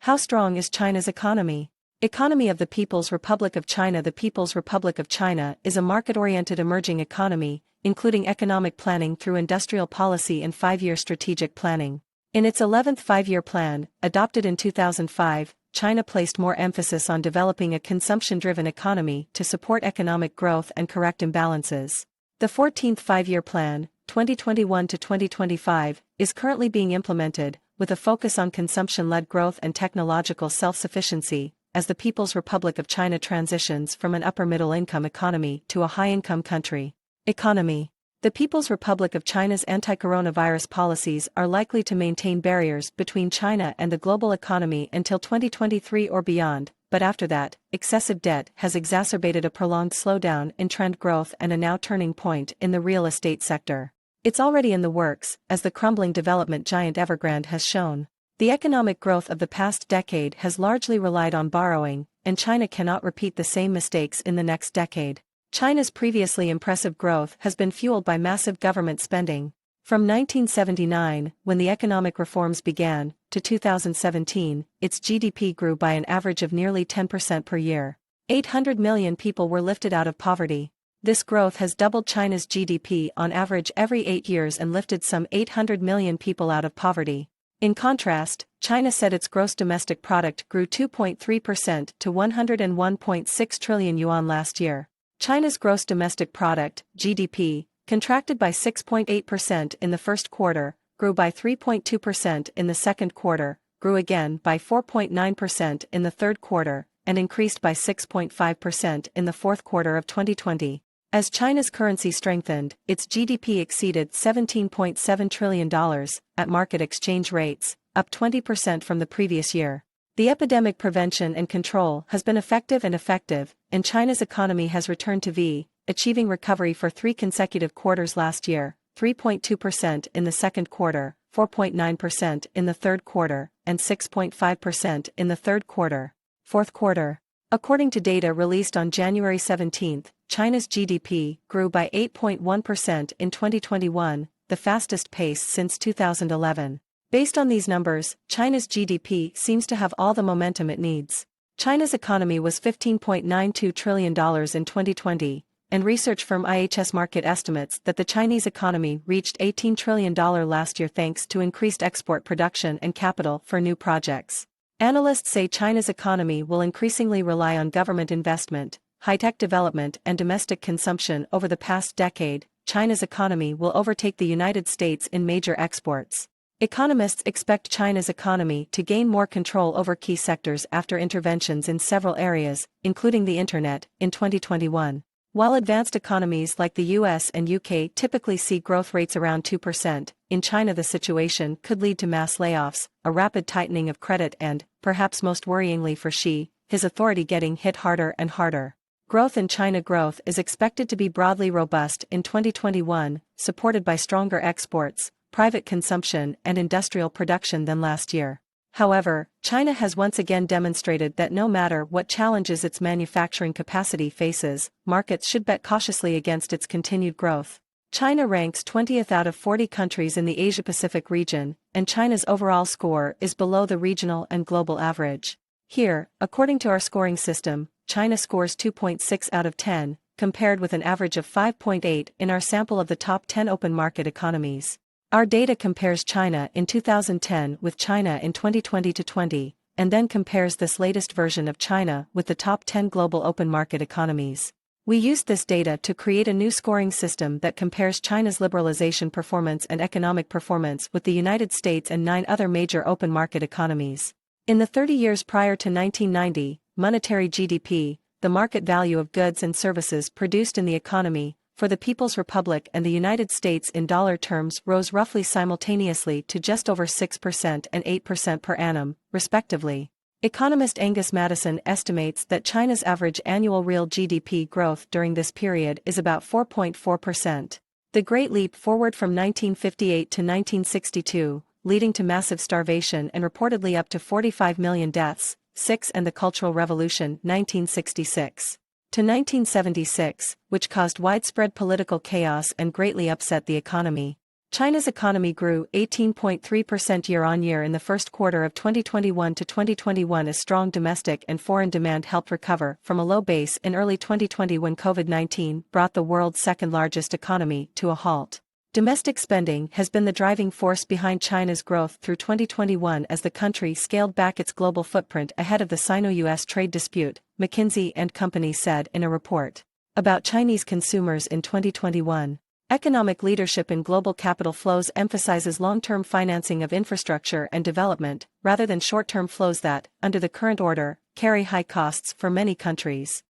How strong is China's economy? Economy of the People's Republic of China. The People's Republic of China is a market-oriented emerging economy, including economic planning through industrial policy and five-year strategic planning. In its 11th five-year plan, adopted in 2005, China placed more emphasis on developing a consumption-driven economy to support economic growth and correct imbalances. The 14th five-year plan, 2021 to 2025, is currently being implemented, with a focus on consumption-led growth and technological self-sufficiency, as the People's Republic of China transitions from an upper-middle-income economy to a high-income country. Economy. The People's Republic of China's anti-coronavirus policies are likely to maintain barriers between China and the global economy until 2023 or beyond, but after that, excessive debt has exacerbated a prolonged slowdown in trend growth and a now turning point in the real estate sector. It's already in the works, as the crumbling development giant Evergrande has shown. The economic growth of the past decade has largely relied on borrowing, and China cannot repeat the same mistakes in the next decade. China's previously impressive growth has been fueled by massive government spending. From 1979, when the economic reforms began, to 2017, its GDP grew by an average of nearly 10% per year. 800 million people were lifted out of poverty. This growth has doubled China's GDP on average every 8 years and lifted some 800 million people out of poverty. In contrast, China said its gross domestic product grew 2.3% to 101.6 trillion yuan last year. China's gross domestic product, GDP, contracted by 6.8% in the first quarter, grew by 3.2% in the second quarter, grew again by 4.9% in the third quarter, and increased by 6.5% in the fourth quarter of 2020. As China's currency strengthened, its GDP exceeded $17.7 trillion at market exchange rates, up 20% from the previous year. The epidemic prevention and control has been effective, and China's economy has returned to V, achieving recovery for 3 consecutive quarters last year, 3.2% in the second quarter, 4.9% in the third quarter, and 6.5% in the fourth quarter. According to data released on January 17, China's GDP grew by 8.1% in 2021, the fastest pace since 2011. Based on these numbers, China's GDP seems to have all the momentum it needs. China's economy was $15.92 trillion in 2020, and research firm IHS Markit estimates that the Chinese economy reached $18 trillion last year thanks to increased export production and capital for new projects. Analysts say China's economy will increasingly rely on government investment, high-tech development and domestic consumption. Over the past decade, China's economy will overtake the United States in major exports. Economists expect China's economy to gain more control over key sectors after interventions in several areas, including the internet, in 2021. While advanced economies like the US and UK typically see growth rates around 2%, in China the situation could lead to mass layoffs, a rapid tightening of credit and, perhaps most worryingly for Xi, his authority getting hit harder and harder. Growth in China is expected to be broadly robust in 2021, supported by stronger exports, private consumption and industrial production than last year. However, China has once again demonstrated that no matter what challenges its manufacturing capacity faces, markets should bet cautiously against its continued growth. China ranks 20th out of 40 countries in the Asia-Pacific region, and China's overall score is below the regional and global average. Here, according to our scoring system, China scores 2.6 out of 10, compared with an average of 5.8 in our sample of the top 10 open market economies. Our data compares China in 2010 with China in 2020-20, and then compares this latest version of China with the top 10 global open market economies. We used this data to create a new scoring system that compares China's liberalization performance and economic performance with the United States and 9 other major open market economies. In the 30 years prior to 1990, monetary GDP, the market value of goods and services produced in the economy, for the People's Republic and the United States in dollar terms rose roughly simultaneously to just over 6% and 8% per annum, respectively. Economist Angus Maddison estimates that China's average annual real GDP growth during this period is about 4.4%. The Great Leap Forward from 1958 to 1962, leading to massive starvation and reportedly up to 45 million deaths, 6 and the Cultural Revolution 1966 to 1976, which caused widespread political chaos and greatly upset the economy. China's economy grew 18.3% year-on-year in the first quarter of 2021 to 2021 as strong domestic and foreign demand helped recover from a low base in early 2020 when COVID-19 brought the world's second-largest economy to a halt. Domestic spending has been the driving force behind China's growth through 2021 as the country scaled back its global footprint ahead of the Sino-US trade dispute, McKinsey & Company said in a report about Chinese consumers in 2021. Economic leadership in global capital flows emphasizes long-term financing of infrastructure and development, rather than short-term flows that, under the current order, carry high costs for many countries.